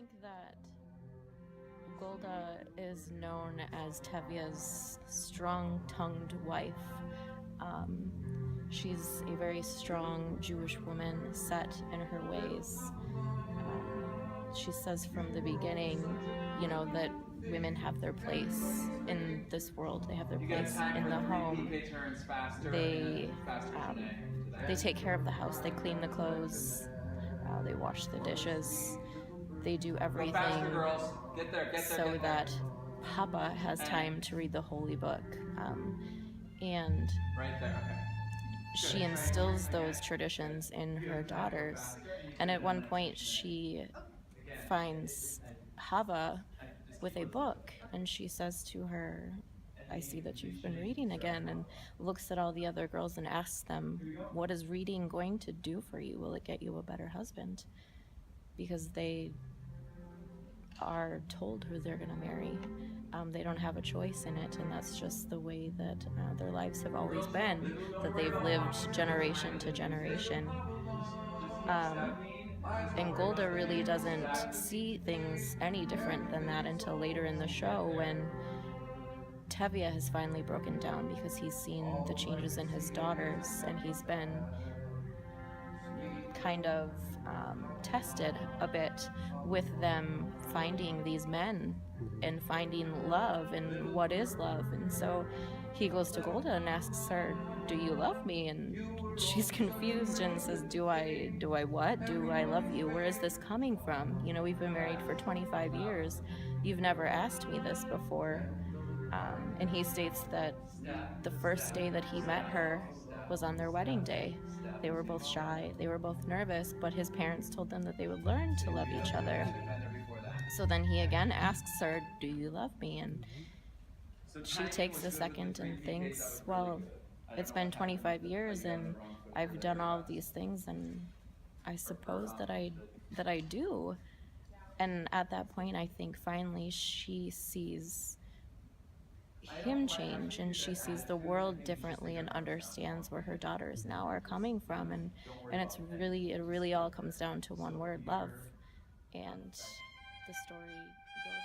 think that Golda is known as Tevye's strong-tongued wife. She's a very strong Jewish woman, set in her ways. She says from the beginning, that women have their place in this world. They have their place in the home. They take care of the house. They clean the clothes. They wash the dishes. They do everything so that Papa has time to read the holy book. And right there, okay. She instills those traditions in her daughters. And at one point she finds Hava with a book, and she says to her, I see that you've been reading again, and looks at all the other girls and asks them, what is reading going to do for you? Will it get you a better husband? Because they are told who they're going to marry. They don't have a choice in it, and that's just the way that their lives have always been, that they've lived generation to generation. And Golda really doesn't see things any different than that until later in the show, when Tevye has finally broken down because he's seen the changes in his daughters, and he's been kind of tested a bit with them finding these men and finding love and what is love. And so he goes to Golda and asks her, do you love me? And she's confused and says, do I what? Do I love you? Where is this coming from? We've been married for 25 years. You've never asked me this before. And he states that the first day that he met her was on their wedding day. They were both shy, they were both nervous, but his parents told them that they would learn to love each other. So then he again asks her, do you love me? And she takes a second and thinks, well, it's been 25 years and I've done all of these things, and I suppose that I do. And at that point, I think finally she sees him change, and she sees the world differently and understands where her daughters now are coming from, and it really all comes down to one word: love. And the story goes